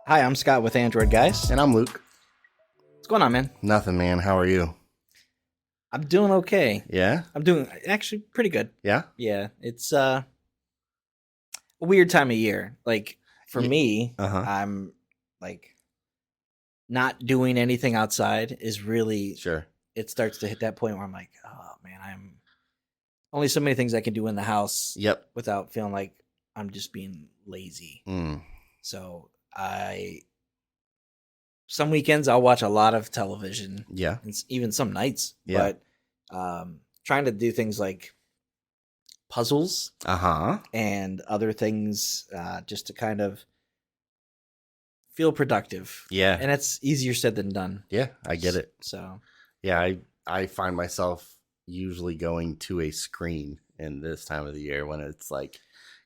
Hi, I'm Scott with Android Guys. And I'm Luke. What's going on, man? Nothing, man. How are you? I'm doing okay. Yeah? I'm doing actually pretty good. Yeah? Yeah, it's a weird time of year. Like for me, I'm like not doing anything outside is really Sure. It starts to hit that point where I'm like, oh man, I'm only so many things I can do in the house. Yep. Without feeling like I'm just being lazy. So some weekends I'll watch a lot of television. Yeah. And even some nights. Yeah. But trying to do things like puzzles and other things just to kind of feel productive. Yeah. And it's easier said than done. Yeah, I get it. So yeah, I find myself usually going to a screen in this time of the year when it's like,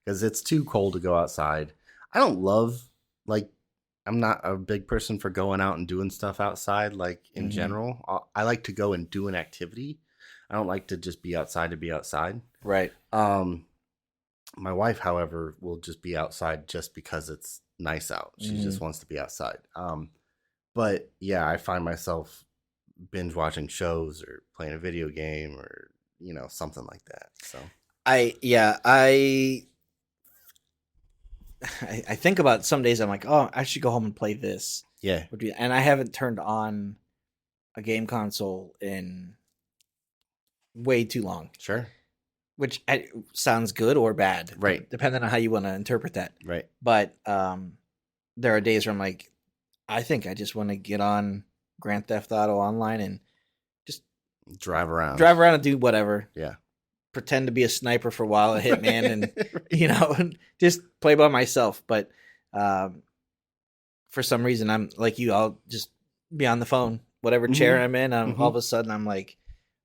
because it's too cold to go outside. I don't love, like, I'm not a big person for going out and doing stuff outside, like in general. I like to go and do an activity. I don't like to just be outside to be outside. Right. My wife, however, will just be outside just because it's nice out. She just wants to be outside. But yeah, I find myself binge watching shows or playing a video game or, something like that. So I think about some days I'm like, oh, I should go home and play this. Yeah. And I haven't turned on a game console in way too long. Sure. Which sounds good or bad. Right. Depending on how you want to interpret that. Right. But there are days where I'm like, I think I just want to get on Grand Theft Auto Online and just drive around and do whatever. Yeah. Pretend to be a sniper for a while, a hitman, and just play by myself. But for some reason, I'm like you. I'll just be on the phone, whatever chair I'm in. All of a sudden, I'm like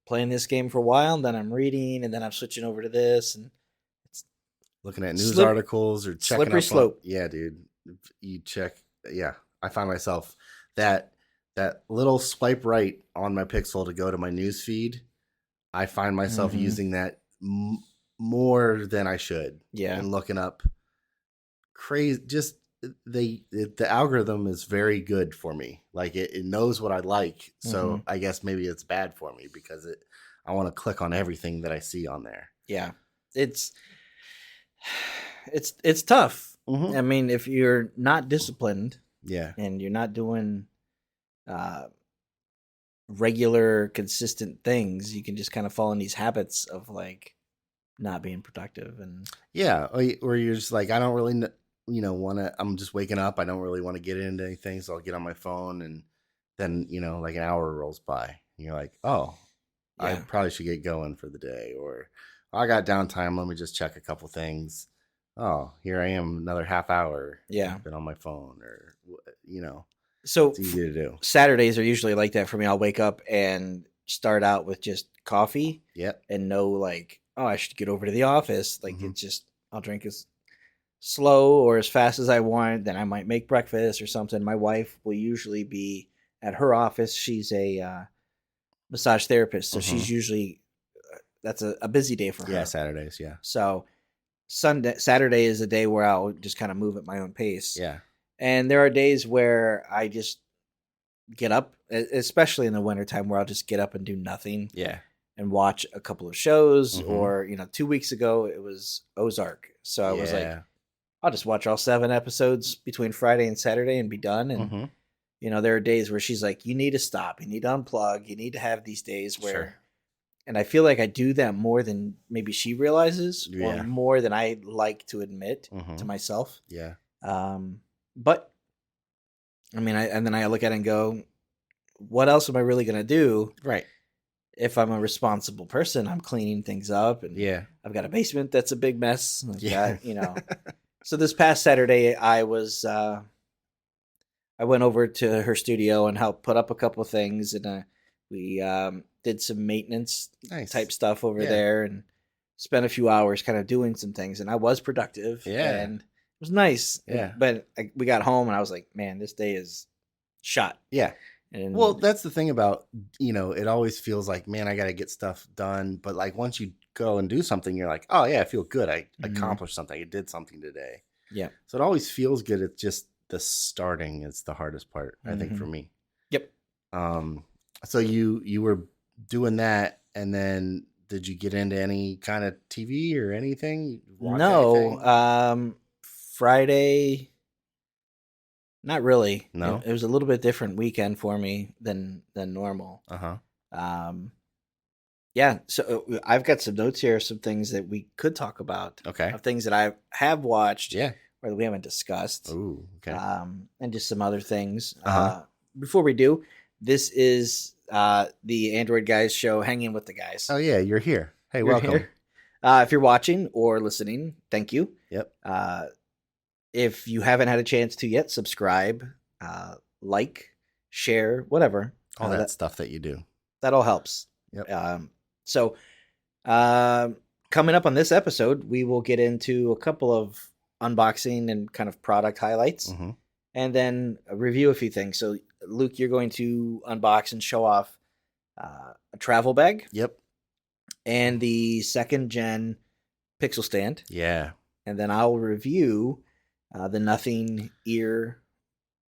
playing this game for a while, and then I'm reading, and then I'm switching over to this, and it's looking at news articles or checking slippery slope. Yeah, dude. You check. Yeah, I find myself that little swipe right on my Pixel to go to my news feed. I find myself using that more than I should. Yeah. And looking up crazy, just the algorithm is very good for me. Like it knows what I like. So I guess maybe it's bad for me because I want to click on everything that I see on there. Yeah. It's tough. I mean, if you're not disciplined, and you're not doing regular, consistent things, you can just kind of fall in these habits of like not being productive. And or you're just like, I don't really want to. I'm just waking up. I don't really want to get into anything, so I'll get on my phone, and then like an hour rolls by, and you're like, oh, I probably should get going for the day, or I got downtime. Let me just check a couple things. Oh, here I am, another half hour. Yeah, been on my phone, or So it's easy to do. Saturdays are usually like that for me. I'll wake up and start out with just coffee. Yep. And know like, oh, I should get over to the office. Like it's just, I'll drink as slow or as fast as I want. Then I might make breakfast or something. My wife will usually be at her office. She's a massage therapist. So she's usually, that's a busy day for her. Yeah, Saturdays, yeah. So Saturday is a day where I'll just kind of move at my own pace. Yeah. And there are days where I just get up, especially in the wintertime, where I'll just get up and do nothing. Yeah. And watch a couple of shows. Or, 2 weeks ago, it was Ozark. So I was like, I'll just watch all 7 episodes between Friday and Saturday and be done. And, there are days where she's like, you need to stop. You need to unplug. You need to have these days where. Sure. And I feel like I do that more than maybe she realizes or more than I like to admit to myself. Yeah. But I mean, and then I look at it and go, what else am I really going to do? Right. If I'm a responsible person, I'm cleaning things up, and I've got a basement that's a big mess. I've got, So this past Saturday, I went over to her studio and helped put up a couple of things, and we did some maintenance type stuff over there, and spent a few hours kind of doing some things, and I was productive. Yeah. And it was nice. Yeah. But we got home and I was like, man, this day is shot. Yeah. And well, that's the thing about, it always feels like, man, I got to get stuff done. But like once you go and do something, you're like, oh yeah, I feel good. I accomplished something. I did something today. Yeah. So it always feels good. It's just the starting is the hardest part, I think, for me. Yep. So you were doing that, and then did you get into any kind of TV or anything? Watch anything? Friday, not really. No? It was a little bit different weekend for me than normal. Uh-huh. Yeah, so I've got some notes here, some things that we could talk about. Okay. Of things that I have watched, Yeah. or that we haven't discussed. Ooh, okay. And just some other things. Uh-huh. Before we do, this is the Android Guys show, Hanging with the Guys. Oh yeah, you're here. Hey, You're welcome. here. If you're watching or listening, thank you. Yep. If you haven't had a chance to yet, subscribe, like, share, whatever. All that stuff that you do. That all helps. Yep. So, coming up on this episode, we will get into a couple of unboxing and kind of product highlights, and then review a few things. So, Luke, you're going to unbox and show off a travel bag. Yep. And the second gen Pixel stand. Yeah. And then I'll review the Nothing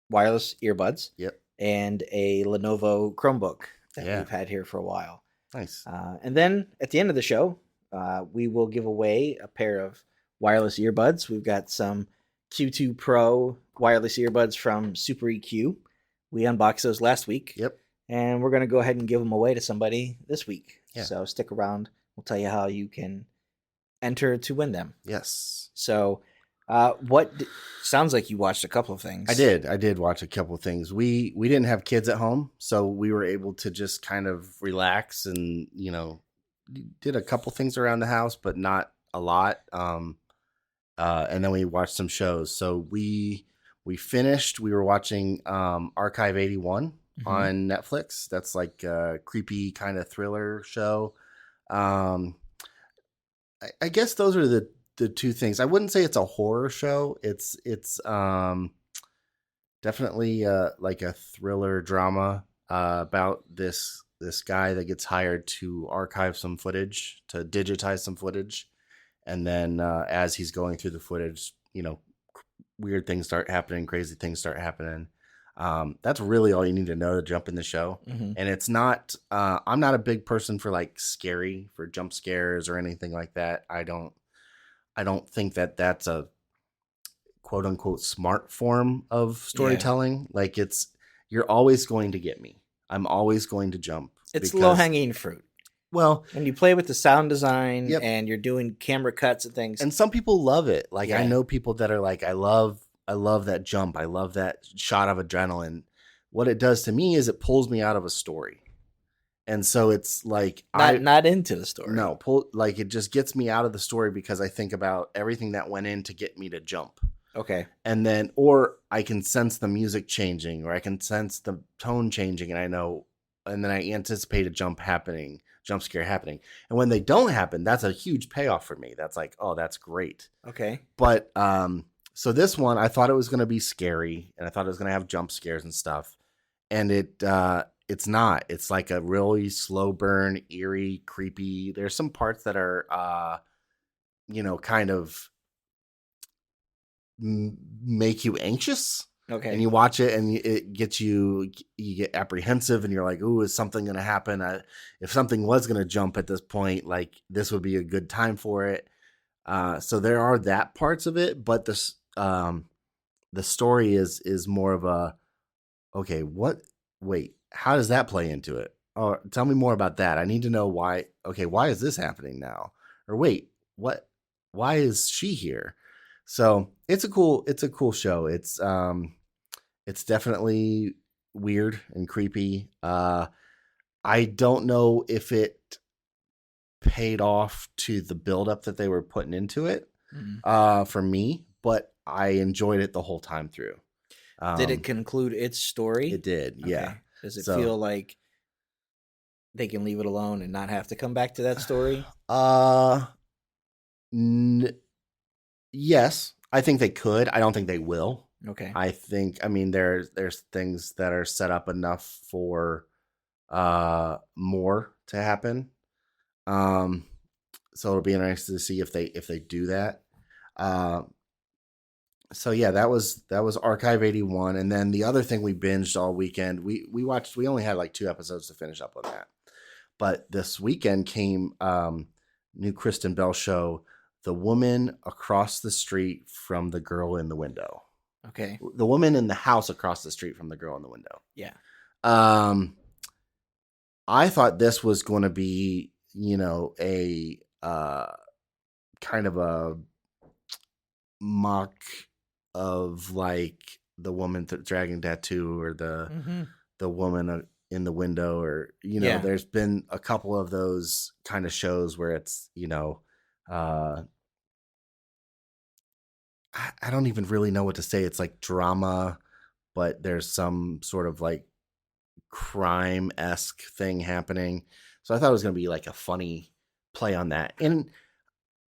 wireless earbuds. Yep. And a Lenovo Chromebook that we've had here for a while. Nice. And then at the end of the show, we will give away a pair of wireless earbuds. We've got some Q2 Pro wireless earbuds from SuperEQ. We unboxed those last week. Yep. And we're going to go ahead and give them away to somebody this week. Yeah. So stick around. We'll tell you how you can enter to win them. Yes. So sounds like you watched a couple of things. I did watch a couple of things. We didn't have kids at home, so we were able to just kind of relax and, did a couple things around the house, but not a lot. And then we watched some shows. So we finished, we were watching Archive 81 on Netflix. That's like a creepy kind of thriller show. I guess those are the two things. I wouldn't say it's a horror show. It's definitely like a thriller drama about this guy that gets hired to archive some footage, to digitize some footage, and then as he's going through the footage, weird things start happening, crazy things start happening. That's really all you need to know to jump in the show. And it's not, I'm not a big person for for jump scares or anything like that. I don't think that that's a quote unquote smart form of storytelling. Yeah. You're always going to get me. I'm always going to jump. It's low hanging fruit. Well, when you play with the sound design and you're doing camera cuts and things. And some people love it. I know people that are like, I love that jump. I love that shot of adrenaline. What it does to me is it pulls me out of a story. And so it's like not into the story. No, it just gets me out of the story because I think about everything that went in to get me to jump. Okay. And then, or I can sense the music changing, or I can sense the tone changing, and then I anticipate a jump scare happening. And when they don't happen, that's a huge payoff for me. That's like, oh, that's great. Okay. But so this one, I thought it was going to be scary, and I thought it was going to have jump scares and stuff, and it's not. It's like a really slow burn, eerie, creepy. There's some parts that are, kind of make you anxious. Okay. And you watch it and it gets you get apprehensive and you're like, ooh, is something going to happen? If something was going to jump at this point, this would be a good time for it. So there are that parts of it, but the story is more of a, okay, how does that play into it? Or tell me more about that. I need to know why. Okay, why is this happening now? Or wait, why is she here? So it's a cool show. It's definitely weird and creepy. I don't know if it paid off to the buildup that they were putting into it for me, but I enjoyed it the whole time through. Did it conclude its story? It did, yeah. Okay. Does it feel like they can leave it alone and not have to come back to that story? Yes, I think they could. I don't think they will. Okay. There's things that are set up enough for more to happen. So it'll be interesting to see if they do that. So yeah, that was Archive 81, and then the other thing we binged all weekend. We watched. We only had like 2 episodes to finish up on that, but this weekend came new Kristen Bell show, The Woman Across the Street from the Girl in the Window. Okay. The woman in the house across the street from the girl in the window. Yeah. I thought this was going to be, a kind of a mock of like the woman dragging tattoo or the woman in the window, or there's been a couple of those kind of shows where it's I don't even really know what to say. It's like drama, but there's some sort of like crime-esque thing happening. So I thought it was going to be like a funny play on that. And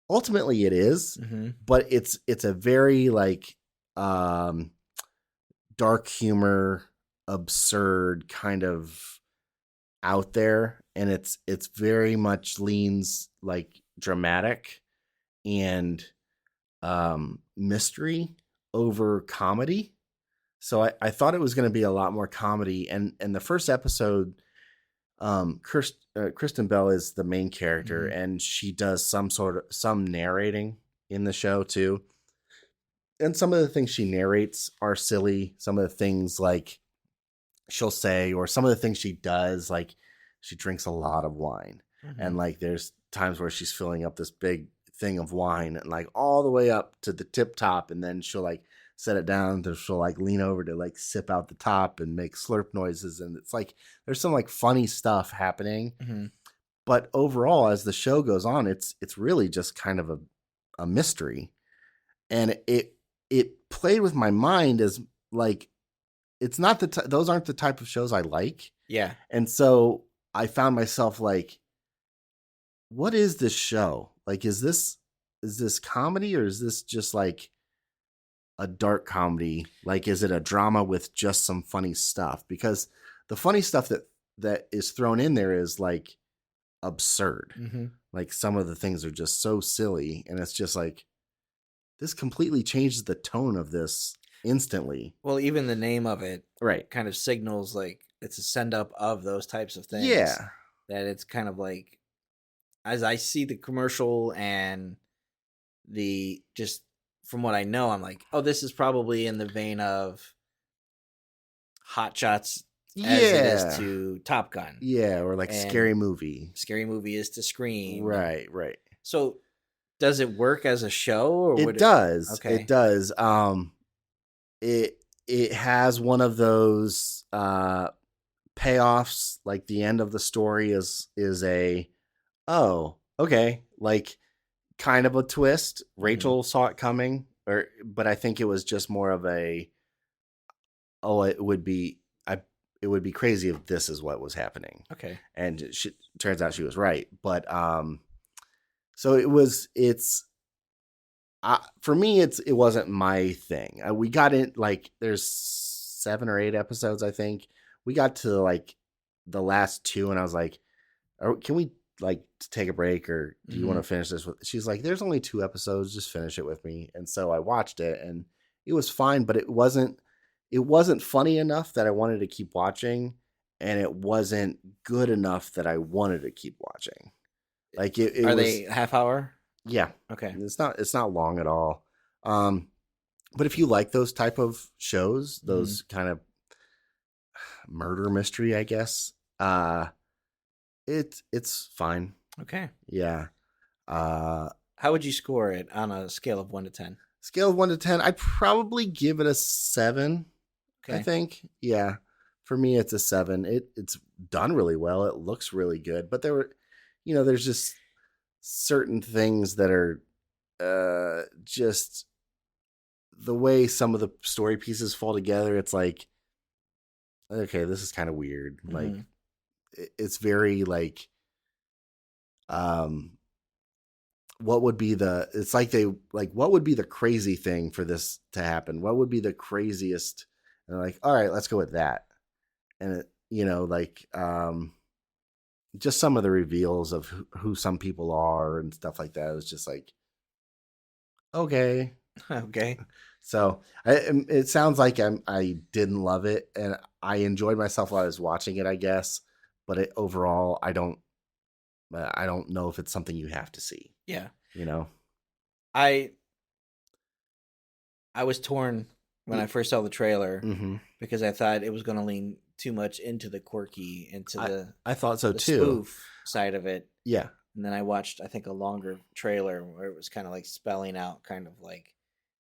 ultimately it is, but it's a very like dark humor, absurd kind of out there, and it's very much leans like dramatic and mystery over comedy. So I thought it was going to be a lot more comedy, and the first episode, Kristen Bell is the main character, and she does some narrating in the show too. And some of the things she narrates are silly. Some of the things like she'll say, or some of the things she does, like she drinks a lot of wine, and like there's times where she's filling up this big thing of wine and like all the way up to the tip top, and then she'll like set it down, she'll like lean over to like sip out the top and make slurp noises, and it's like there's some like funny stuff happening. But overall, as the show goes on, it's really just kind of a mystery, and it played with my mind as like it's not those aren't the type of shows I like. Yeah. And so I found myself like, what is this show? Like, is this comedy, or is this just like a dark comedy? Like, is it a drama with just some funny stuff? Because the funny stuff that is thrown in there is like absurd. Like some of the things are just so silly, and it's just like, this completely changes the tone of this instantly. Well, even the name of it right kind of signals like it's a send up of those types of things. Yeah. That it's kind of like, as I see the commercial and the just from what I know, I'm like, oh, this is probably in the vein of Hot Shots as it is to Top Gun. Yeah, or like And Scary Movie. Scary Movie is to Scream. Right. So does it work as a show, or it does? Okay. It does. It has one of those payoffs, like the end of the story is a, oh, okay, like kind of a twist. Rachel saw it coming, but I think it was just more of a, oh, it would be crazy if this is what was happening. Okay. And turns out she was right. But so for me, it wasn't my thing. We got in, like, there's 7 or 8 episodes, I think. We got to like the last 2, and I was like, can we like take a break, or do you want to finish this she's like, there's only 2 episodes, just finish it with me. And so I watched it, and it was fine, but it wasn't funny enough that I wanted to keep watching, and it wasn't good enough that I wanted to keep watching. Like are they half hour? Yeah. Okay. It's not long at all. But if you like those type of shows, those kind of murder mystery, I guess, it's fine. Okay. Yeah. How would you score it on a scale of 1 to 10? Scale of 1 to 10, I'd probably give it a 7. Okay. I think. Yeah. For me, it's a 7. It's done really well. It looks really good, but there's just certain things that are just the way some of the story pieces fall together. It's like, okay, this is kind of weird. Like, it's very like, what would be what would be the crazy thing for this to happen? What would be the craziest? And they're like, all right, let's go with that. And just some of the reveals of who some people are and stuff like that. It was just like, okay, Okay. So it sounds like I didn't love it, and I enjoyed myself while I was watching it, I guess. But overall, I don't know if it's something you have to see. Yeah. I was torn when I first saw the trailer because I thought it was going to lean too much into the quirky, into I thought so the too. spoof side of it. Yeah. And then I watched, I think, a longer trailer where it was kind of like spelling out kind of like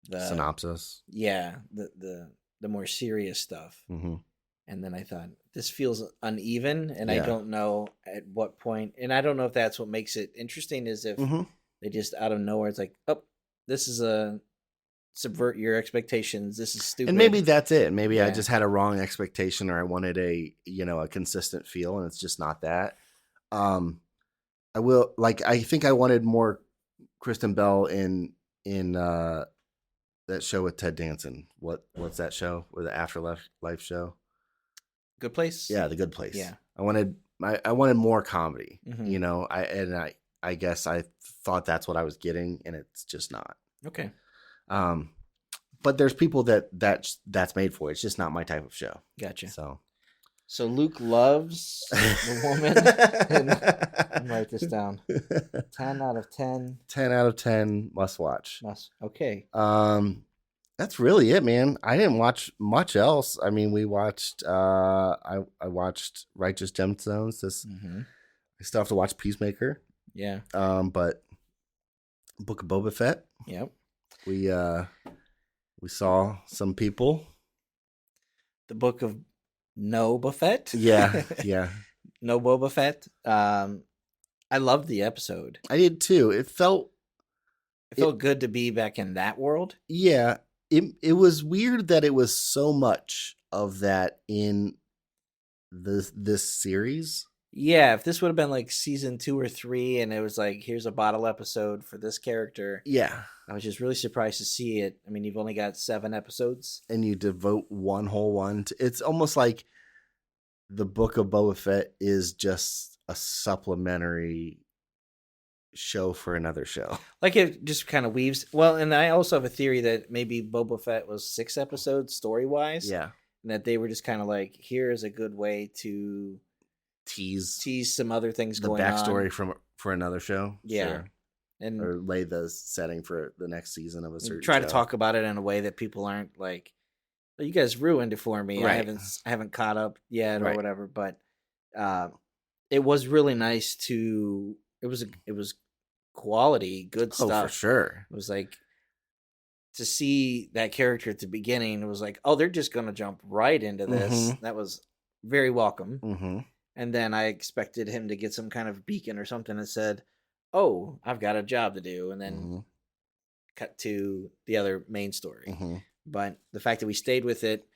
the synopsis. Yeah, the more serious stuff. And then I thought, this feels uneven, and I don't know at what point. And I don't know if that's what makes it interesting, is if they just out of nowhere, it's like, oh, this is a subvert your expectations. This is stupid. And maybe that's it. Maybe I just had a wrong expectation, or I wanted a consistent feel, and it's just not that. I think I wanted more Kristen Bell in that show with Ted Danson. What's that show? Or the Afterlife show? Good Place? Yeah, The Good Place. Yeah. I wanted more comedy. I guess I thought that's what I was getting, and it's just not. Okay. But there's people that's made for it. It's just not my type of show. Gotcha. So Luke loves the woman. And write this down. 10 out of 10. 10 out of 10 must watch. Okay. That's really it, man. I didn't watch much else. I mean, we watched I watched Righteous Gemstones. I still have to watch Peacemaker. Yeah. But Book of Boba Fett. Yep. We saw some people. The Book of No Boba Fett. Yeah. Yeah. No Boba Fett. I loved the episode. I did too. It felt good to be back in that world. Yeah. It was weird that it was so much of that in this series. Yeah, if this would have been like season 2 or 3, and it was like, here's a bottle episode for this character. Yeah. I was just really surprised to see it. I mean, you've only got 7 episodes. And you devote one whole one to, it's almost like the Book of Boba Fett is just a supplementary show for another show. Like, it just kind of weaves. Well, and I also have a theory that maybe Boba Fett was 6 episodes story-wise. Yeah. And that they were just kind of like, here's a good way to tease some other things going on. The backstory for another show. Yeah. Sure. Or lay the setting for the next season of a certain try show. To talk about it in a way that people aren't like, well, you guys ruined it for me. Right. I haven't caught up yet or whatever. But it was really nice to. It was quality, good stuff. Oh, for sure. It was like to see that character at the beginning. It was like, oh, they're just gonna jump right into this. That was very welcome. And then I expected him to get some kind of beacon or something that said, oh, I've got a job to do, and then cut to the other main story. But the fact that we stayed with it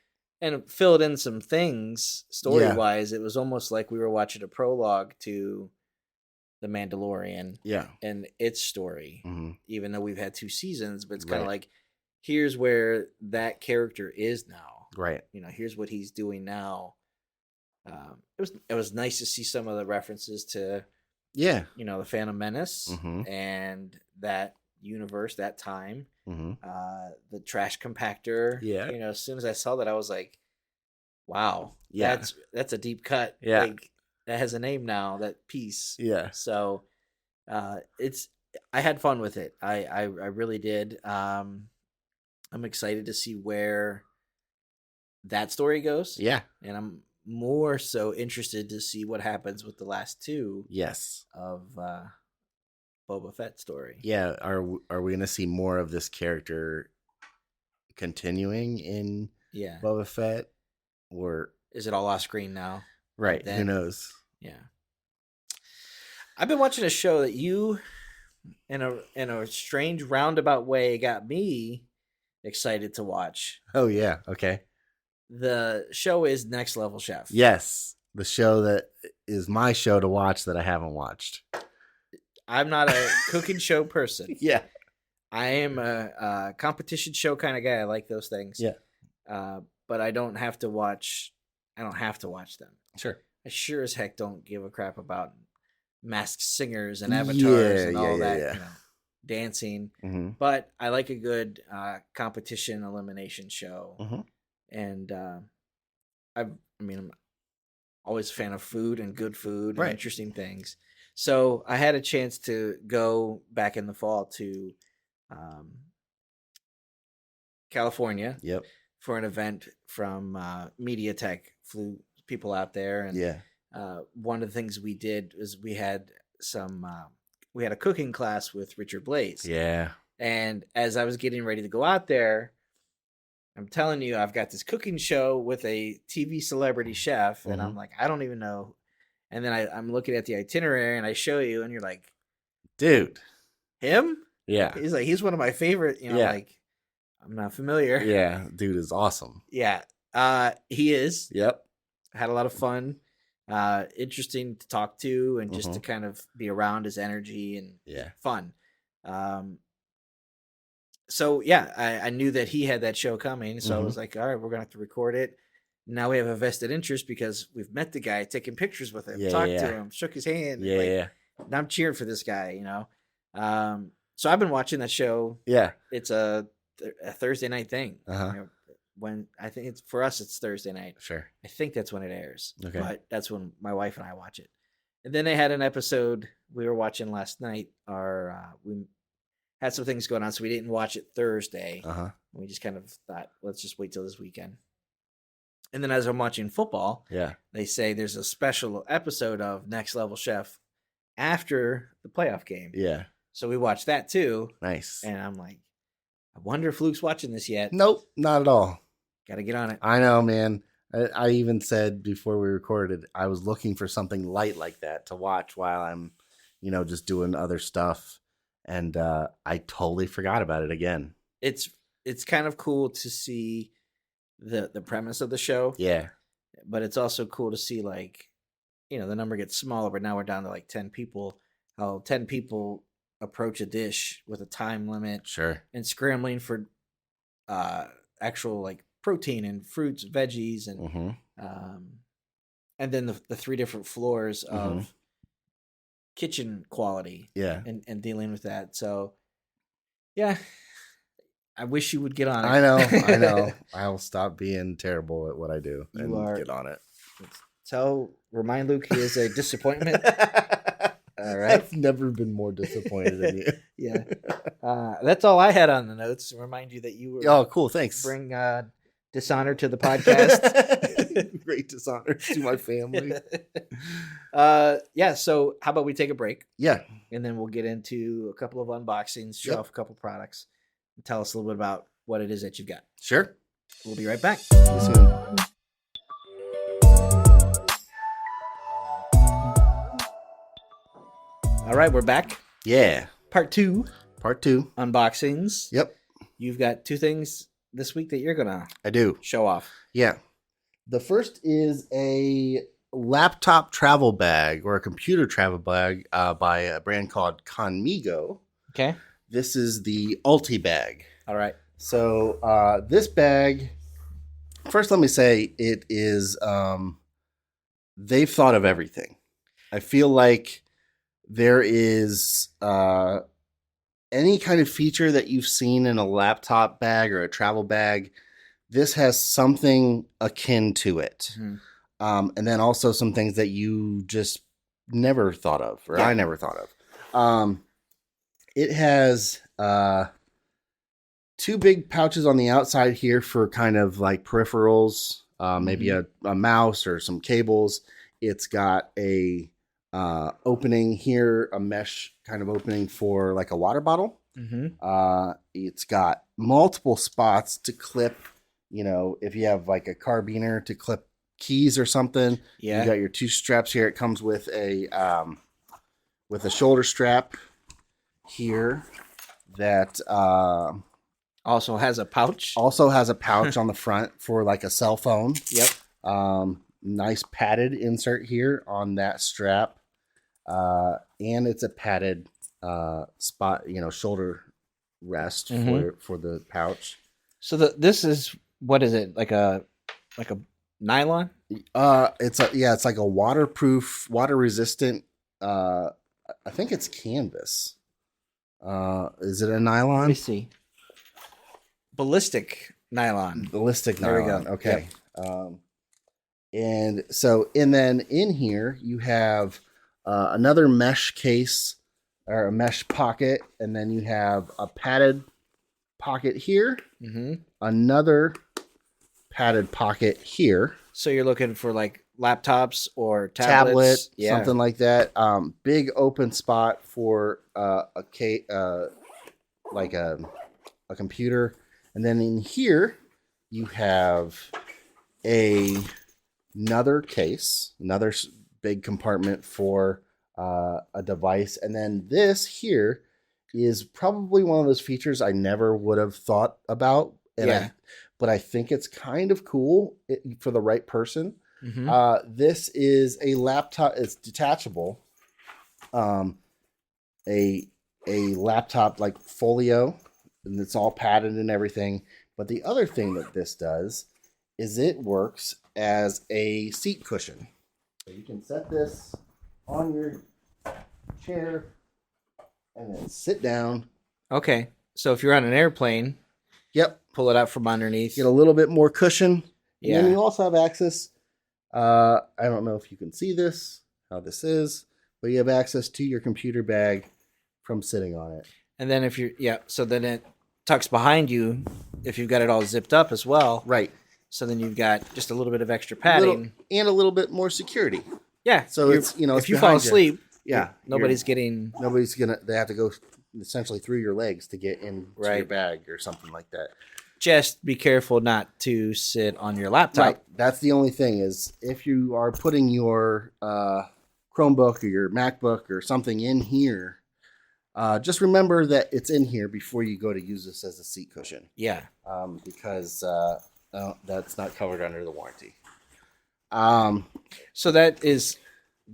and filled in some things story-wise, it was almost like we were watching a prologue to The Mandalorian and its story, even though we've had 2 seasons, but it's kind of like, here's where that character is now. Right. Here's what he's doing now. It was nice to see some of the references to the Phantom Menace and that universe, that time, the trash compactor. Yeah. As soon as I saw that, I was like, wow, that's a deep cut. Yeah. Like, that has a name now, that piece. Yeah. So I had fun with it. I really did. I'm excited to see where that story goes. Yeah. And I'm more so interested to see what happens with the last 2 of Boba Fett story. Yeah, are we going to see more of this character continuing in Boba Fett, or is it all off screen now? Right, who knows? Yeah. I've been watching a show that you, in a strange roundabout way, got me excited to watch. Oh yeah, okay. The show is Next Level Chef. Yes, the show that is my show to watch that I haven't watched. I'm not a cooking show person. Yeah. I am a competition show kind of guy. I like those things. Yeah. But I don't have to watch them. Sure. I sure as heck don't give a crap about Masked Singers and avatars and all that. Yeah. dancing, Mm-hmm. but I like a good competition elimination show. Mm-hmm. And I'm always a fan of food and good food and Right. interesting things. So I had a chance to go back in the fall to California. Yep. For an event from MediaTek. Flew people out there, and Yeah. one of the things we did was we had a cooking class with Richard Blaze. Yeah. And as I was getting ready to go out there, I'm telling you, I've got this cooking show with a TV celebrity chef, and I'm like, I don't even know. And then I'm looking at the itinerary, and I show you, and you're like, dude, him? Yeah. He's like, he's one of my favorite. Like, I'm not familiar. Yeah, dude is awesome. Yeah, he is. Yep. Had a lot of fun. Interesting to talk to, and just to kind of be around his energy and fun. So yeah, I knew that he had that show coming, so I was like, all right, we're gonna have to record it. Now we have a vested interest because we've met the guy, taken pictures with him, talked to him, shook his hand. Yeah. And I'm cheering for this guy, So I've been watching that show. Yeah. It's a Thursday night thing. When I think it's for us, it's Thursday night. Sure. I think that's when it airs. Okay. But that's when my wife and I watch it. And then they had an episode we were watching last night. We had some things going on, so we didn't watch it Thursday. We just kind of thought, let's just wait till this weekend. And then as I'm watching football, they say there's a special episode of Next Level Chef after the playoff game. Yeah. So we watched that too. Nice. And I'm like, I wonder if Luke's watching this yet. Nope, not at all. Got to get on it. I know, man. I even said before we recorded, I was looking for something light like that to watch while I'm, just doing other stuff. And I totally forgot about it again. It's kind of cool to see the premise of the show. Yeah. But it's also cool to see, like, the number gets smaller, but now we're down to like 10 people. How 10 people approach a dish with a time limit. Sure. And scrambling for actual like protein and fruits, veggies, and then the 3 different floors of kitchen quality. Yeah. And dealing with that. So yeah. I wish you would get on it. I know. I'll stop being terrible at what I do and get on it. Remind Luke he is a disappointment. All right. I've never been more disappointed in you. Yeah. That's all I had on the notes. To remind you that you were. Oh, cool. Thanks. Bring dishonor to the podcast. Great dishonor to my family. Yeah. So how about we take a break? Yeah. And then we'll get into a couple of unboxings, show off a couple products, and tell us a little bit about what it is that you've got. Sure. We'll be right back. See you soon. All right, we're back. Yeah. Part 2. Unboxings. Yep. You've got 2 things this week that you're going to show off. Yeah. The first is a laptop travel bag or a computer travel bag by a brand called CONMIGO. Okay. This is the ULTI bag. All right. So this bag, first let me say it is, they've thought of everything. I feel like there is any kind of feature that you've seen in a laptop bag or a travel bag, this has something akin to it. And then also some things that you just never thought of, or I never thought of. It has 2 big pouches on the outside here for kind of like peripherals, maybe a mouse or some cables. It's got a opening here, a mesh kind of opening for like a water bottle. It's got multiple spots to clip, if you have like a carbiner to clip keys or something. Yeah. You got your 2 straps here. It comes with a shoulder strap here that also has a pouch. On the front for like a cell phone. Yep. Nice padded insert here on that strap. And it's a padded spot, shoulder rest for the pouch. So this is, what is it? Like a nylon? It's like a waterproof, water resistant, I think it's canvas. Is it a Let me nylon? see. Ballistic nylon. Ballistic There nylon. we go. Okay. And then in here you have another mesh case or a mesh pocket, and then you have a padded pocket here, another padded pocket here. So you're looking for like laptops or tablets, something like that. Big open spot for like a computer, and then in here you have another case, another big compartment for a device, and then this here is probably one of those features I never would have thought about, but I think it's kind of cool for the right person. This is a laptop. It's detachable. A laptop like folio, and it's all padded and everything. But the other thing that this does is it works as a seat cushion. So you can set this on your chair and then sit down. Okay. So if you're on an airplane, pull it out from underneath. Get a little bit more cushion. Yeah. And then you also have access. I don't know if you can see this, how this is, but you have access to your computer bag from sitting on it. And then if you're, so then it tucks behind you if you've got it all zipped up as well. Right. So then you've got just a little bit of extra padding. And a little bit more security. Yeah. So it's, if you fall asleep, nobody's gonna, they have to go essentially through your legs to get into your bag or something like that. Just be careful not to sit on your laptop. Right. That's the only thing is if you are putting your Chromebook or your MacBook or something in here, just remember that it's in here before you go to use this as a seat cushion. Yeah. Because that's not covered under the warranty. So that is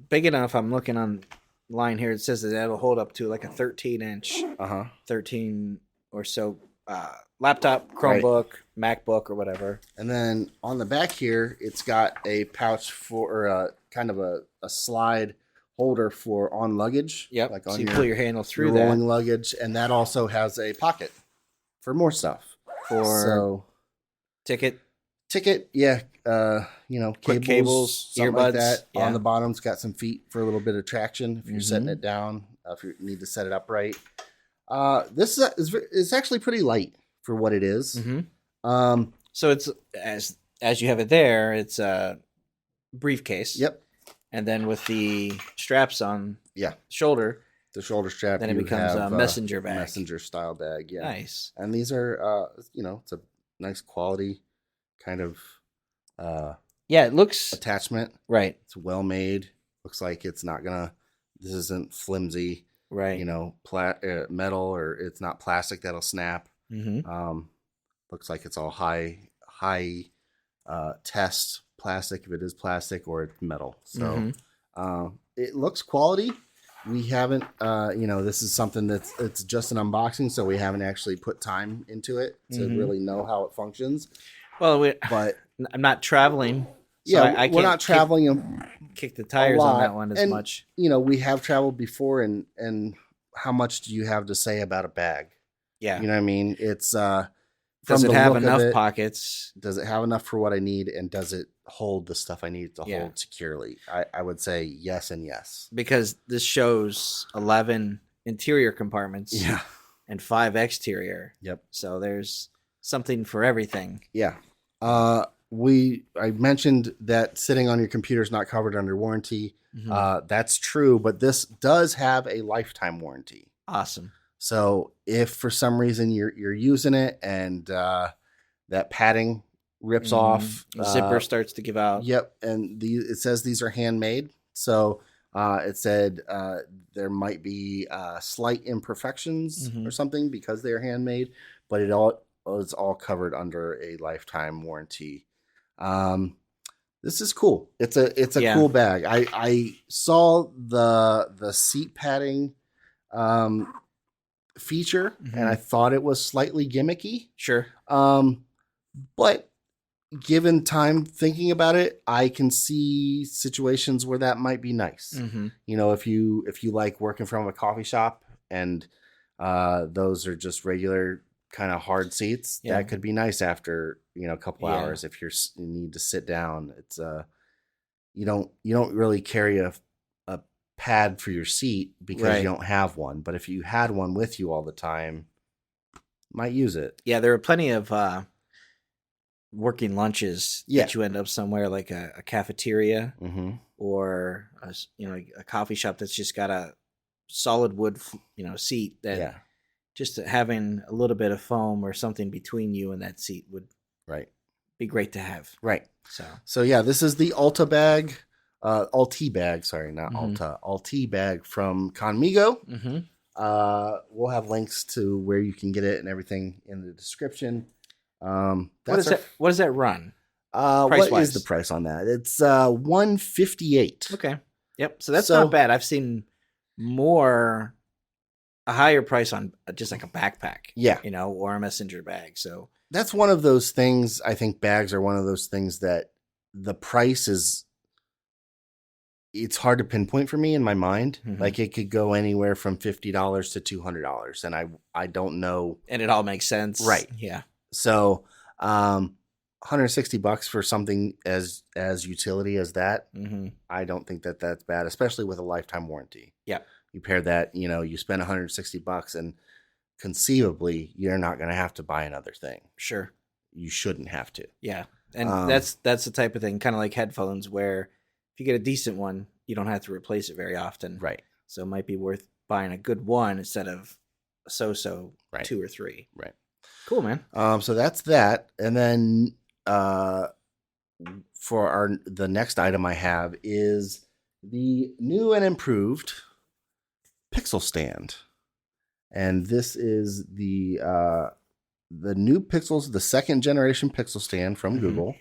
big enough. I'm looking online here. It says that that'll hold up to like a 13-inch, 13 or so laptop, Chromebook, MacBook, or whatever. And then on the back here, it's got a pouch for kind of a slide holder for on luggage. Yep. Like so on you pull your handle through your that. rolling luggage, and that also has a pocket for more stuff. For ticket, yeah. Cables, earbuds, like that. Yeah. On the bottom's got some feet for a little bit of traction if you're setting it down. If you need to set it up right. This is actually pretty light for what it is. So it's as you have it there, it's a briefcase. Yep. And then with the straps on shoulder, the shoulder strap, then it becomes a messenger bag, messenger style bag. Yeah, nice. And these are, it's a nice quality kind of. It looks attachment. Right. It's well made. Looks like it's not gonna. This isn't flimsy. Right. Metal, or it's not plastic that'll snap. Looks like it's all high test plastic, if it is plastic, or it's metal. So it looks quality. We haven't, this is something it's just an unboxing, so we haven't actually put time into it to really know how it functions. Well, but I'm not traveling. So we're not traveling. Kick the tires on that one as much. We have traveled before, and how much do you have to say about a bag? Yeah. You know what I mean? It's does it have enough pockets? Does it have enough for what I need? And does it hold the stuff I need to hold securely? I would say yes and yes. Because this shows 11 interior compartments and 5 exterior. Yep. So there's something for everything. Yeah. I mentioned that sitting on your computer is not covered under warranty. That's true, but this does have a lifetime warranty. Awesome. So if for some reason you're using it and that padding rips off, zipper starts to give out. Yep, and it says these are handmade. So it said there might be slight imperfections or something because they are handmade, but it's all covered under a lifetime warranty. This is cool. It's a cool bag. I saw the seat padding feature and I thought it was slightly gimmicky. Sure. But given time thinking about it, I can see situations where that might be nice. If you like working from a coffee shop and Those are just regular kind of hard seats. Yeah. That could be nice after, a couple hours if you need to sit down. It's you don't really carry a pad for your seat because you don't have one. But if you had one with you all the time, might use it. Yeah, there are plenty of working lunches that you end up somewhere like a cafeteria or a coffee shop that's just got a solid wood seat that just having a little bit of foam or something between you and that seat would be great to have. Right. So yeah, this is the ULTI bag. ULTI bag, sorry, not ULTA. ULTI bag from CONMIGO. We'll have links to where you can get it and everything in the description. What does that run? What is the price on that? It's $158. Okay. Yep. So that's not bad. I've seen a higher price on just like a backpack. Yeah. Or a messenger bag. So that's one of those things. I think bags are one of those things that the price is. It's hard to pinpoint for me in my mind. Like it could go anywhere from $50 to $200, and I don't know. And it all makes sense, right? Yeah. So, $160 for something as utility as that, I don't think that's bad, especially with a lifetime warranty. Yeah. You pair that, you spend $160, and conceivably you're not going to have to buy another thing. Sure. You shouldn't have to. Yeah, and that's the type of thing, kind of like headphones, where if you get a decent one, you don't have to replace it very often. Right. So it might be worth buying a good one instead of a so-so 2 or 3. Right. Cool, man. So that's that. And then for the next item I have is the new and improved Pixel stand. And this is the new Pixels, the second generation Pixel stand from Google.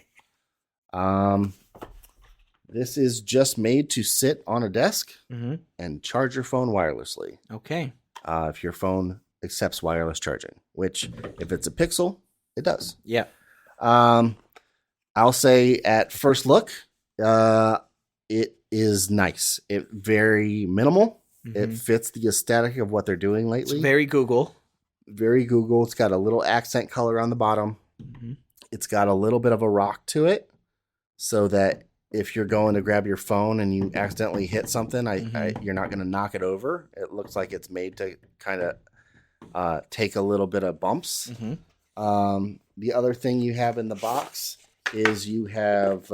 This is just made to sit on a desk and charge your phone wirelessly. Okay. If your phone accepts wireless charging, which if it's a Pixel, it does. Yeah. I'll say at first look, it is nice. It very minimal. It fits the aesthetic of what they're doing lately. It's very Google. Very Google. It's got a little accent color on the bottom. It's got a little bit of a rock to it, so that if you're going to grab your phone and you accidentally hit something, you're not going to knock it over. It looks like it's made to kind of take a little bit of bumps. The other thing you have in the box is you have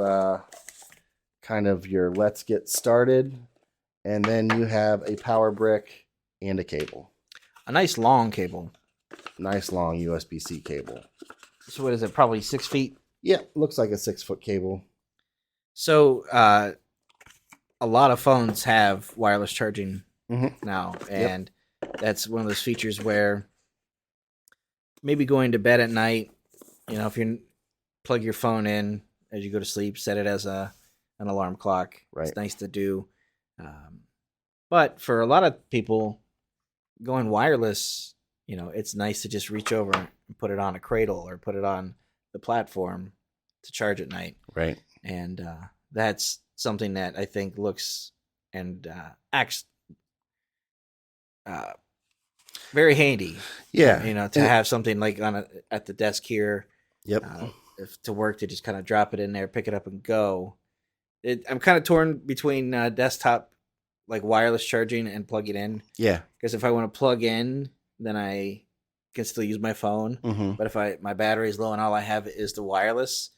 kind of your let's get started, and then you have a power brick and a cable. A nice long cable. Nice long USB-C cable. So what is it, probably 6 feet? Yeah, looks like a 6-foot cable. So a lot of phones have wireless charging now, and that's one of those features where maybe going to bed at night, if you plug your phone in as you go to sleep, set it as an alarm clock. Right. It's nice to do. But for a lot of people, going wireless, it's nice to just reach over and put it on a cradle or put it on the platform to charge at night. Right. And that's something that I think looks and acts very handy. Yeah. To have something like at the desk here. Yep. If to work, to just kind of drop it in there, pick it up and go. I'm kind of torn between desktop, like wireless charging, and plug it in. Yeah. Because if I want to plug in, then I can still use my phone. But if my battery is low and all I have is the wireless,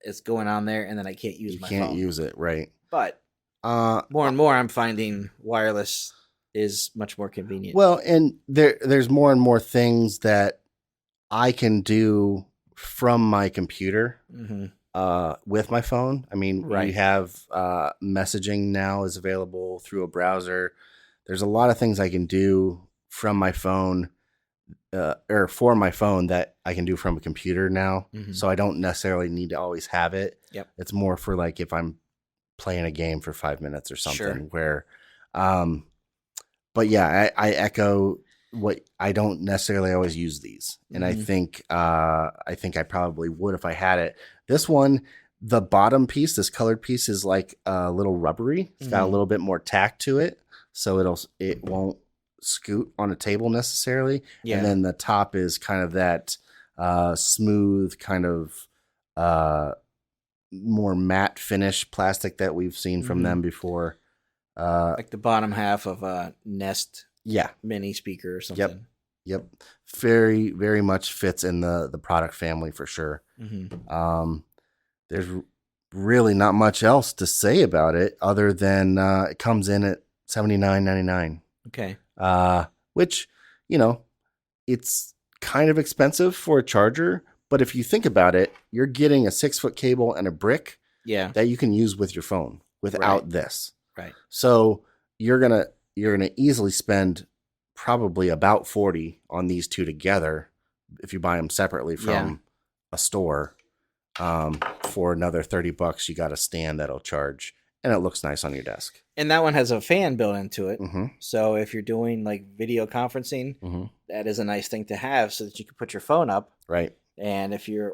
it's going on there, and then I can't use my phone. You can't use it, right. But more and more I'm finding wireless is much more convenient. Well, and there's more and more things that I can do from my computer with my phone. I mean, we have messaging now is available through a browser. There's a lot of things I can do from my phone or for my phone that I can do from a computer now. So I don't necessarily need to always have it. Yep. It's more for like if I'm playing a game for 5 minutes or something where, but yeah, I echo what I don't necessarily always use these. And I think I probably would if I had it. This one, the bottom piece, this colored piece is like a little rubbery. It's got a little bit more tack to it. So it won't scoot on a table necessarily. Yeah. And then the top is kind of that smooth kind of more matte finish plastic that we've seen from them before. Like the bottom half of a Nest mini speaker or something. Yep. Very, very much fits in the product family for sure. There's really not much else to say about it other than it comes in at $79.99. Okay. Which, you know, it's kind of expensive for a charger, but if you think about it, you're getting a 6-foot cable and a brick that you can use with your phone without this. Right. So you're gonna easily spend probably about $40 on these two together if you buy them separately from a store. For another $30, you got a stand that'll charge, and it looks nice on your desk. And that one has a fan built into it. So if you're doing like video conferencing, that is a nice thing to have so that you can put your phone up. Right. And if you're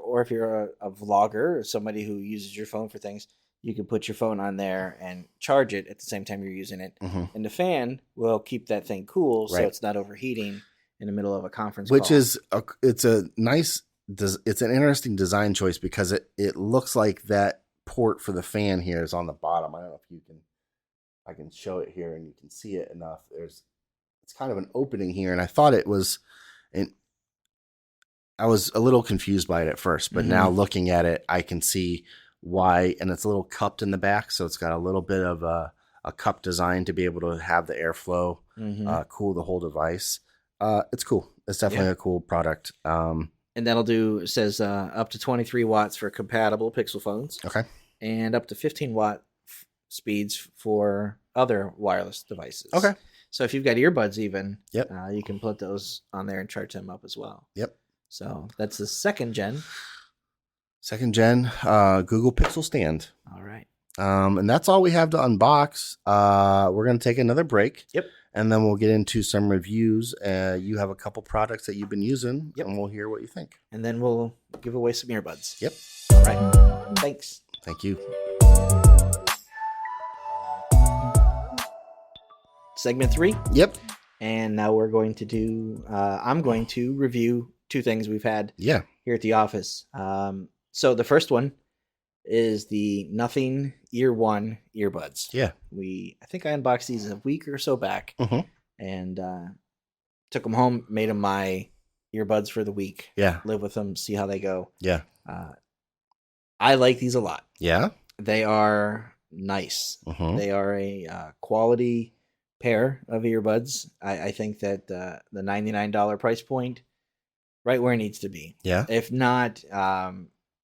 a vlogger or somebody who uses your phone for things, you can put your phone on there and charge it at the same time you're using it. And the fan will keep that thing cool so it's not overheating in the middle of a conference call. It's an interesting design choice because it looks like that port for the fan here is on the bottom. I don't know if I can show it here and you can see it enough. It's kind of an opening here, and I thought it was I was a little confused by it at first, but now looking at it, I can see why. And it's a little cupped in the back, so it's got a little bit of a cup design to be able to have the airflow cool the whole device. It's cool. It's definitely a cool product. And that'll says up to 23 watts for compatible Pixel phones. Okay. And up to 15 watt speeds for other wireless devices. Okay. So if you've got earbuds even, Yep. You can put those on there and charge them up as well. Yep. So that's the second gen. Google Pixel stand. All right. And that's all we have to unbox. We're going to take another break. Yep. And then we'll get into some reviews. You have a couple products that you've been using, and we'll hear what you think. And then we'll give away some earbuds. Yep. All right. Thanks. Thank you. Segment 3. Yep. And now we're going to do, I'm going to review two things we've had here at the office. So the first one is the Nothing Ear One earbuds. Yeah. I think I unboxed these a week or so back and took them home, made them my earbuds for the week. Yeah. Live with them, see how they go. Yeah. I like these a lot. Yeah. They are nice. They are a quality pair of earbuds. I think that the $99 price point, right where it needs to be. Yeah. If not,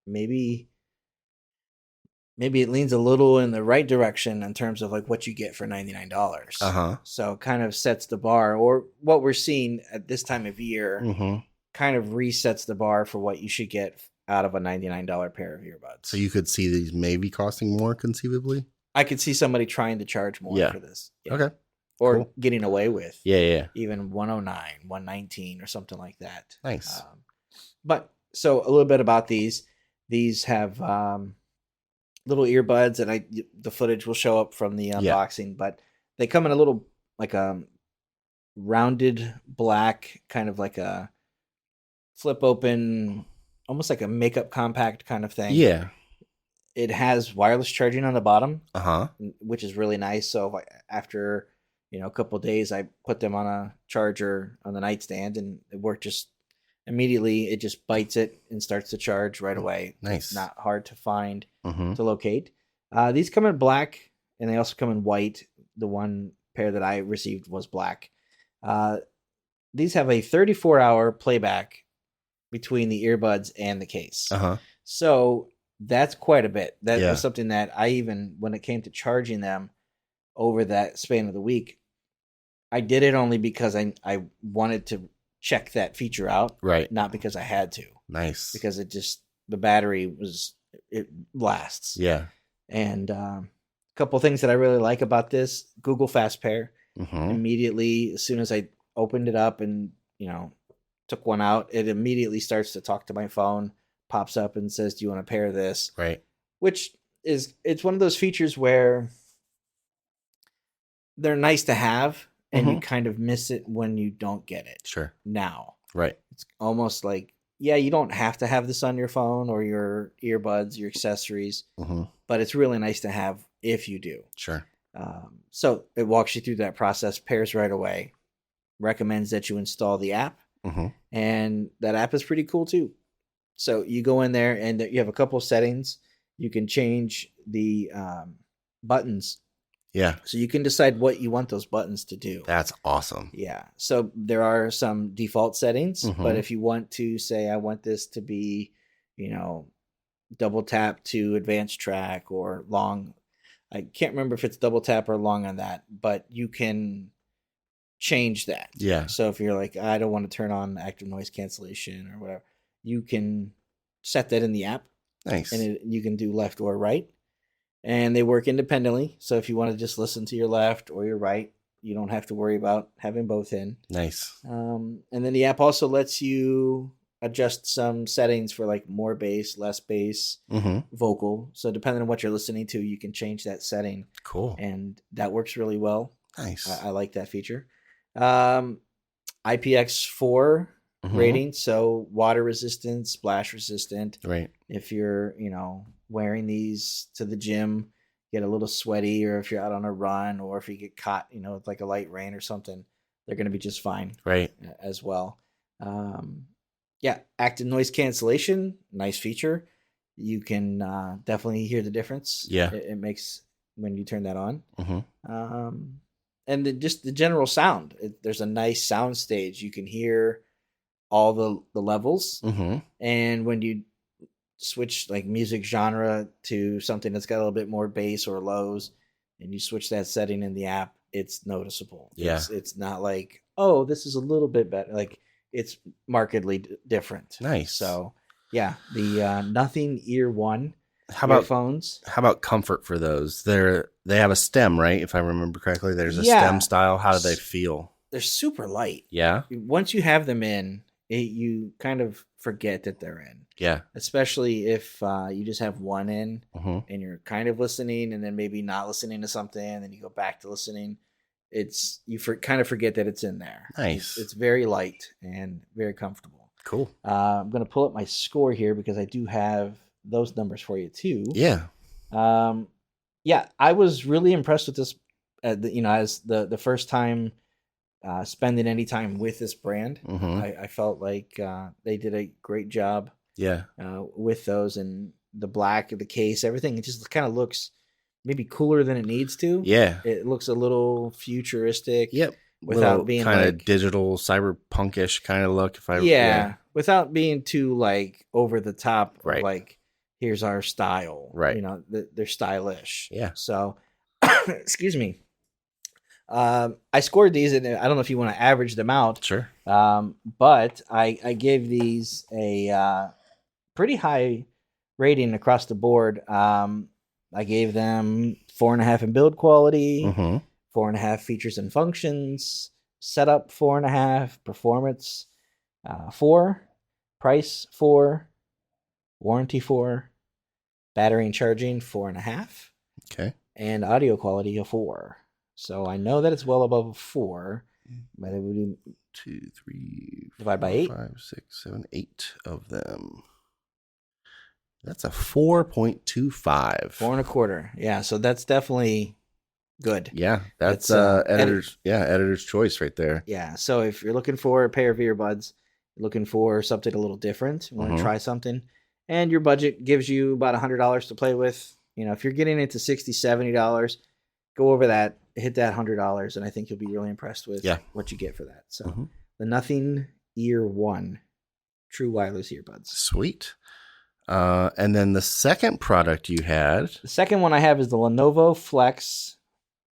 maybe it leans a little in the right direction in terms of like what you get for $99. So kind of sets the bar, or what we're seeing at this time of year kind of resets the bar for what you should get out of a $99 pair of earbuds. So you could see these maybe costing more conceivably? I could see somebody trying to charge more for this. Yeah. Okay. Or getting away with. Yeah. Even 109, 119 or something like that. Nice. But so a little bit about these. These have little earbuds, and the footage will show up from the unboxing, but they come in a little like a rounded black, kind of like a flip open, almost like a makeup compact kind of thing. Yeah. It has wireless charging on the bottom, which is really nice. So after a couple of days, I put them on a charger on the nightstand, and it worked just immediately. It just bites it and starts to charge right away. Nice. It's not hard to find, to locate. These come in black, and they also come in white. The one pair that I received was black. These have a 34-hour playback between the earbuds and the case. So that's quite a bit. That was something that when it came to charging them over that span of the week, I did it only because I wanted to check that feature out. Right. Not because I had to. Nice. Because the battery it lasts. Yeah. And a couple things that I really like about this, Google Fast Pair. Immediately, as soon as I opened it up and, took one out, it immediately starts to talk to my phone, pops up and says, do you want to pair this? Right. Which it's one of those features where they're nice to have and you kind of miss it when you don't get it. Sure. Now. Right. It's almost like, yeah, you don't have to have this on your phone or your earbuds, your accessories, but it's really nice to have if you do. Sure. So it walks you through that process, pairs right away, recommends that you install the app, and that app is pretty cool too. So you go in there and you have a couple of settings. You can change the buttons. Yeah. So you can decide what you want those buttons to do. That's awesome. Yeah. So there are some default settings, but if you want to say, I want this to be, double tap to advanced track or long, I can't remember if it's double tap or long on that, but you can change that. Yeah. So if you're like, I don't want to turn on active noise cancellation or whatever, you can set that in the app. Nice. And you can do left or right. And they work independently. So if you want to just listen to your left or your right, you don't have to worry about having both in. Nice. And then the app also lets you adjust some settings for like more bass, less bass, vocal. So depending on what you're listening to, you can change that setting. Cool. And that works really well. Nice. I like that feature. IPX4 rating, so water resistant, splash resistant. Right. If you're, wearing these to the gym, get a little sweaty, or if you're out on a run, or if you get caught, with like a light rain or something, they're going to be just fine. Right. As well. Active noise cancellation, nice feature. You can definitely hear the difference. Yeah. It makes when you turn that on. And just the general sound. There's a nice sound stage. You can hear all the levels. And when you switch like music genre to something that's got a little bit more bass or lows, and you switch that setting in the app, it's noticeable. Yeah. It's not like, oh, this is a little bit better. Like it's markedly different. Nice. So yeah, the Nothing Ear One earphones. How about comfort for those? They have a stem, right? If I remember correctly, there's a stem style. How do they feel? They're super light. Yeah. Once you have them in, you kind of forget that they're in. Yeah. Especially if you just have one in and you're kind of listening and then maybe not listening to something and then you go back to listening. Kind of forget that it's in there. Nice. It's very light and very comfortable. Cool. I'm going to pull up my score here because I do have those numbers for you too. Yeah. I was really impressed with this, as the first time spending any time with this brand. I felt like they did a great job. Yeah. With those, and the black of the case, everything, it just kind of looks maybe cooler than it needs to. Yeah. It looks a little futuristic. Yep. Without being kind like, of digital cyberpunkish kind of look. Without being too like over the top. Right. Like, here's our style. Right. They're stylish. Yeah. So, excuse me. I scored these, and I don't know if you want to average them out. Sure. But I gave these a pretty high rating across the board. I gave them 4.5 in build quality, 4.5 features and functions, setup 4.5, performance 4, price 4, warranty 4, battery and charging 4.5. Okay. And audio quality a 4. So I know that it's well above a 4, but it would be 2, 3, divide by 8, 5, 6, 7, 8 of them. That's a 4.25. 4.25. Yeah, so that's definitely good. Yeah, that's editor's choice right there. Yeah, so if you're looking for a pair of earbuds, looking for something a little different, you want to try something, and your budget gives you about $100 to play with, if you're getting into $60, $70, go over that, hit that $100, and I think you'll be really impressed with what you get for that. So the Nothing Ear One true wireless earbuds. Sweet. And then the second product you had. The second one I have is the Lenovo Flex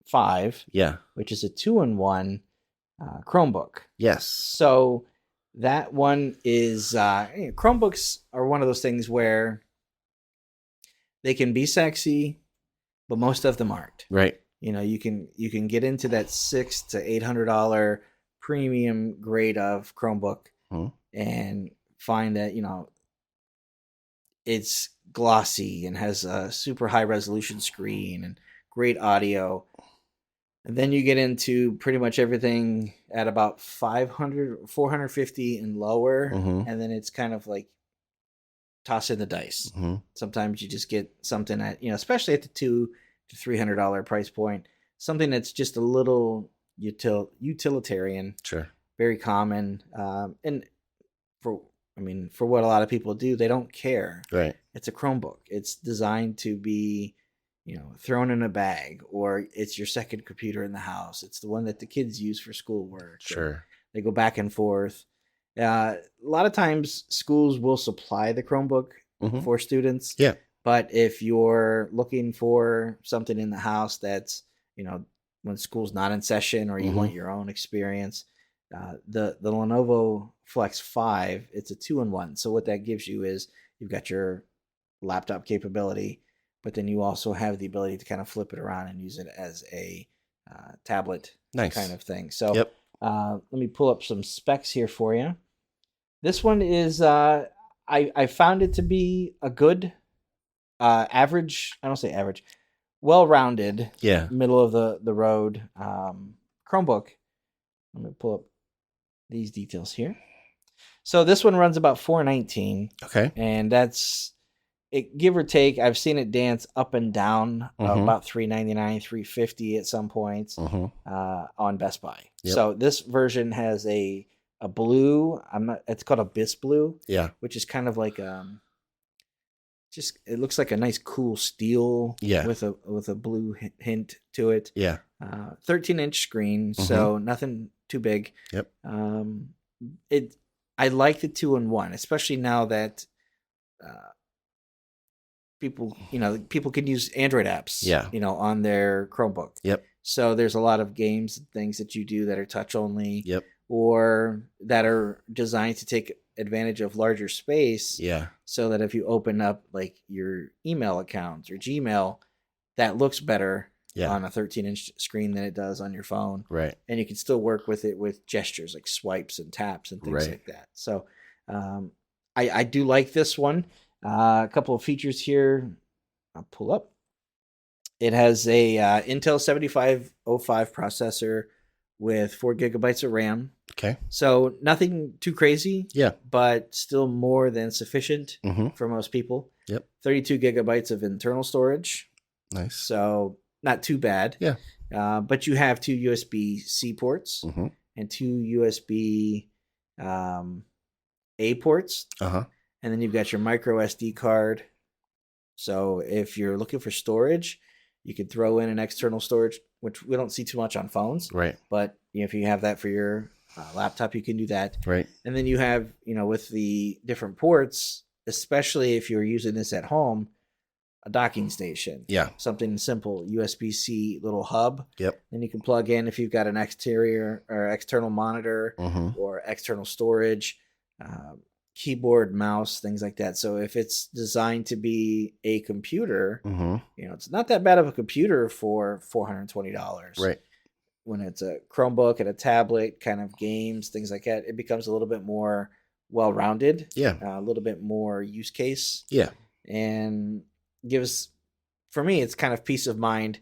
5. Yeah. Which is a 2-in-1 Chromebook. Yes. So that one is Chromebooks are one of those things where they can be sexy, but most of them aren't. Right. You can get into that $600 to $800 premium grade of Chromebook and find that it's glossy and has a super high resolution screen and great audio. And then you get into pretty much everything at about 500, 450 and lower. And then it's kind of like tossing the dice. Sometimes you just get something at, especially at the $200 to $300 price point, something that's just a little utilitarian. Sure. Very common. And for what a lot of people do, they don't care. Right. It's a Chromebook. It's designed to be, thrown in a bag, or it's your second computer in the house. It's the one that the kids use for schoolwork. Sure. They go back and forth. A lot of times schools will supply the Chromebook for students. Yeah. But if you're looking for something in the house that's, when school's not in session, or you want your own experience, the Lenovo Flex 5, it's a 2-in-1. So what that gives you is you've got your laptop capability, but then you also have the ability to kind of flip it around and use it as a tablet kind of thing. So let me pull up some specs here for you. This one is, I found it to be a good average, I don't say average, well-rounded, middle of the road Chromebook. Let me pull up these details here. So this one runs about $419. Okay. And that's it, give or take. I've seen it dance up and down about $399, $350 at some points on Best Buy. So this version has a blue. It's called a Bis Blue. Yeah. Which is kind of like it looks like a nice cool steel. Yeah. With a blue hint to it. Yeah. 13-inch screen, so nothing too big. Yep. I like the 2-in-1, especially now that people can use Android apps, on their Chromebook. Yep. So there's a lot of games and things that you do that are touch only. Yep. Or that are designed to take advantage of larger space. Yeah. So that if you open up like your email accounts or Gmail, that looks better on a 13-inch screen than it does on your phone. Right. And you can still work with it with gestures like swipes and taps and things like that. So I do like this one. A couple of features here. I'll pull up. It has a Intel 7505 processor with 4 gigabytes of RAM. Okay. So nothing too crazy. Yeah. But still more than sufficient for most people. Yep. 32 gigabytes of internal storage. Nice. So not too bad. Yeah. But you have 2 USB-C ports and 2 USB A ports. And then you've got your micro SD card. So if you're looking for storage, you could throw in an external storage, which we don't see too much on phones. Right. But if you have that for your laptop, you can do that. Right. And then you have, with the different ports, especially if you're using this at home, a docking station. Yeah. Something simple, USB-C little hub. Yep. Then you can plug in if you've got an exterior or external monitor or external storage, keyboard, mouse, things like that. So if it's designed to be a computer, it's not that bad of a computer for $420. Right. When it's a Chromebook and a tablet, kind of games, things like that, it becomes a little bit more well-rounded. Yeah. A little bit more use case. Yeah. And gives, for me, it's kind of peace of mind,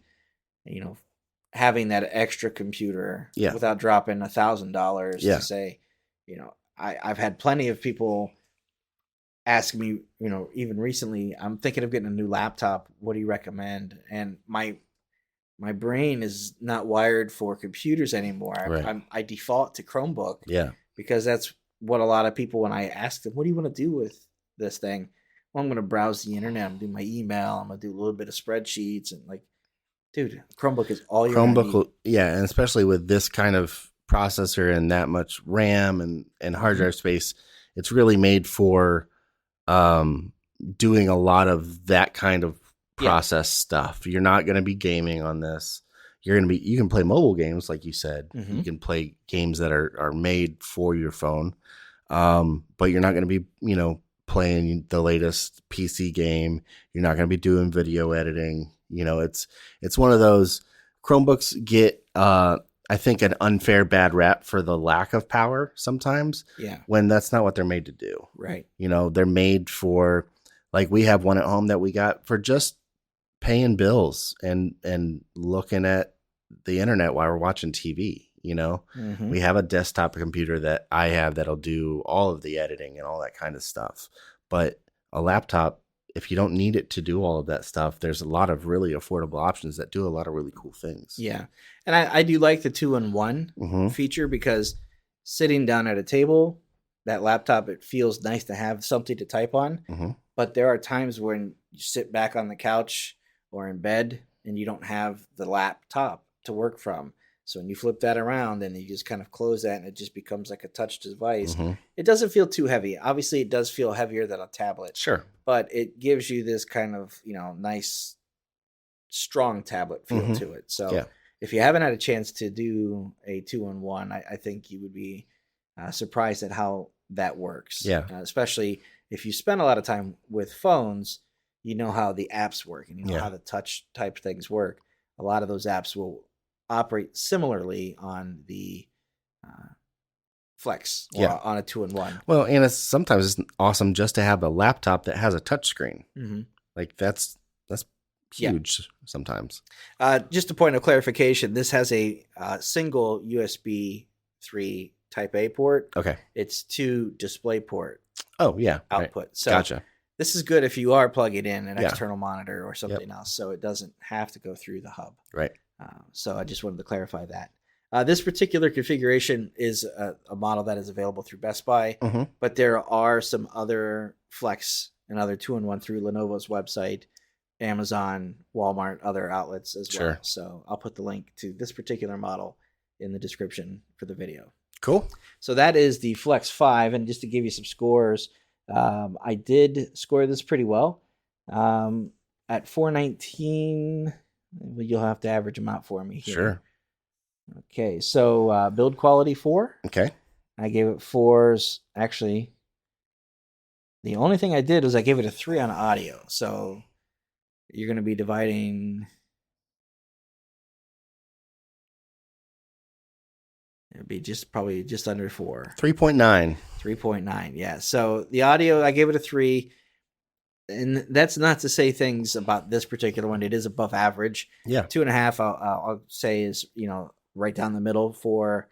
having that extra computer without dropping $1,000 to say, I've had plenty of people ask me, even recently, I'm thinking of getting a new laptop. What do you recommend? And my brain is not wired for computers anymore. Right. I default to Chromebook. Yeah. Because that's what a lot of people, when I ask them, what do you want to do with this thing? Well, I'm going to browse the internet. I'm going to do my email. I'm going to do a little bit of spreadsheets. And dude, Chromebook is all you're going to need. Yeah, and especially with this kind of processor and that much RAM and hard drive space, it's really made for doing a lot of that kind of process stuff. You're not going to be gaming on this. You can play mobile games, like you said. You can play games that are made for your phone, but you're not going to be playing the latest PC game. You're not going to be doing video editing. It's one of those. Chromebooks get I think an unfair bad rap for the lack of power sometimes. Yeah. When that's not what they're made to do. Right. They're made for, like, we have one at home that we got for just paying bills and looking at the internet while we're watching TV. You know, we have a desktop computer that I have that'll do all of the editing and all that kind of stuff. But a laptop, if you don't need it to do all of that stuff, there's a lot of really affordable options that do a lot of really cool things. Yeah. And I do like the 2-in-1 feature, because sitting down at a table, that laptop, it feels nice to have something to type on. But there are times when you sit back on the couch or in bed and you don't have the laptop to work from. So when you flip that around and you just kind of close that and it just becomes like a touch device, it doesn't feel too heavy. Obviously, it does feel heavier than a tablet. Sure. But it gives you this kind of, nice, strong tablet feel to it. So if you haven't had a chance to do a 2-in-1, I think you would be surprised at how that works. Yeah. Especially if you spend a lot of time with phones, you know how the apps work and you know how the touch type things work. A lot of those apps will operate similarly on the Flex or on a 2-in-1. Well, and sometimes it's awesome just to have a laptop that has a touchscreen. Like that's huge sometimes. Just a point of clarification, this has a single USB 3 Type A port. Okay. It's 2 DisplayPort output. Right. So gotcha. This is good if you are plugging in an external monitor or something else, so it doesn't have to go through the hub. Right. So I just wanted to clarify that. This particular configuration is a model that is available through Best Buy, but there are some other Flex and other 2-in-1 through Lenovo's website, Amazon, Walmart, other outlets as well. So I'll put the link to this particular model in the description for the video. Cool. So that is the Flex 5, and just to give you some scores, I did score this pretty well. At 419, you'll have to average them out for me here. Sure. Okay, so build quality 4. Okay. I gave it 4s. Actually, the only thing I did was I gave it a 3 on audio. So you're going to be dividing... It'd be probably just under 4. 3.9. 3.9, yeah. So the audio, I gave it a 3. And that's not to say things about this particular one. It is above average. Yeah. 2.5, I'll say is, right down the middle. For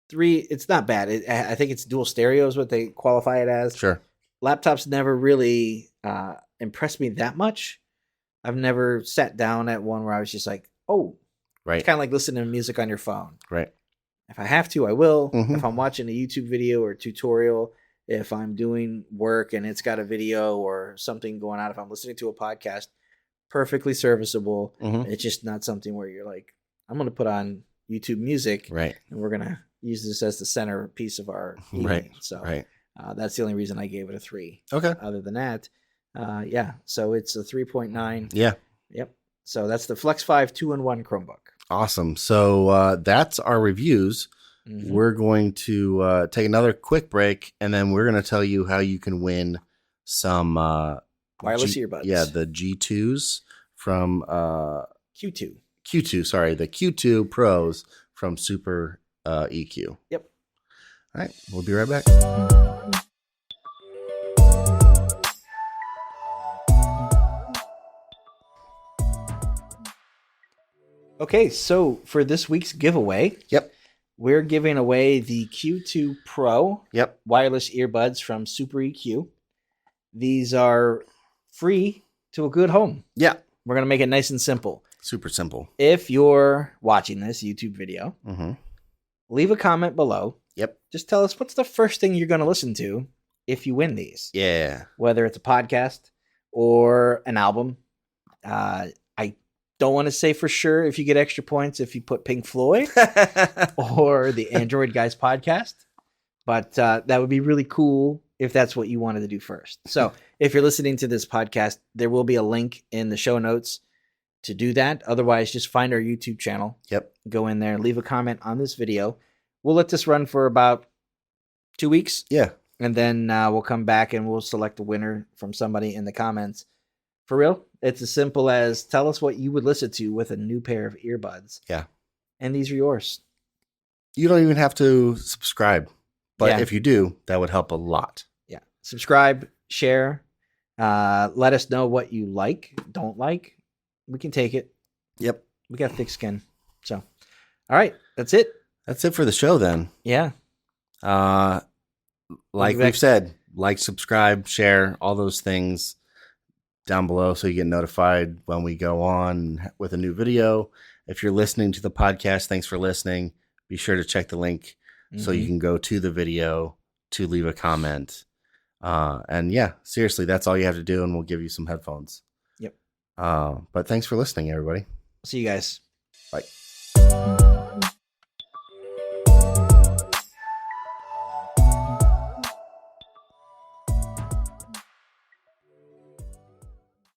3, it's not bad. I think it's dual stereo is what they qualify it as. Sure. Laptops never really impressed me that much. I've never sat down at one where I was just like, oh, right. It's kind of like listening to music on your phone. Right. If I have to, I will. If I'm watching a YouTube video or tutorial, if I'm doing work and it's got a video or something going on, if I'm listening to a podcast, perfectly serviceable. It's just not something where you're like, I'm going to put on YouTube music, right, and we're going to use this as the center piece of our evening. Right. So right. That's the only reason I gave it a 3. Okay. Other than that, so it's a 3.9. Yeah. Yep. So that's the Flex 5 2-in-1 Chromebook. Awesome. So that's our reviews. We're going to take another quick break, and then we're going to tell you how you can win some wireless earbuds. Yeah, the G2s from Q2. The Q2 Pros from SuperEQ. Yep. All right, we'll be right back. Okay, so for this week's giveaway, we're giving away the Q2 Pro wireless earbuds from SuperEQ. These are free to a good home. Yeah. We're going to make it nice and simple. Super simple. If you're watching this YouTube video, leave a comment below. Yep. Just tell us what's the first thing you're going to listen to if you win these. Yeah. Whether it's a podcast or an album. I don't want to say for sure if you get extra points if you put Pink Floyd or the Android Guys podcast. But that would be really cool if that's what you wanted to do first. So if you're listening to this podcast, there will be a link in the show notes to do that. Otherwise, just find our YouTube channel. Yep. Go in there, leave a comment on this video. We'll let this run for about 2 weeks. Yeah. And then we'll come back and we'll select a winner from somebody in the comments. For real, it's as simple as tell us what you would listen to with a new pair of earbuds. Yeah. And these are yours. You don't even have to subscribe. But if you do, that would help a lot. Yeah. Subscribe, share. Let us know what you like, don't like. We can take it. Yep. We got thick skin. So, all right, that's it. That's it for the show then. Yeah. Like we've said, like, subscribe, share, all those things down below so you get notified when we go on with a new video. If you're listening to the podcast, thanks for listening. Be sure to check the link so you can go to the video to leave a comment. And yeah, seriously, that's all you have to do, and we'll give you some headphones. Yep. But thanks for listening, everybody. See you guys. Bye.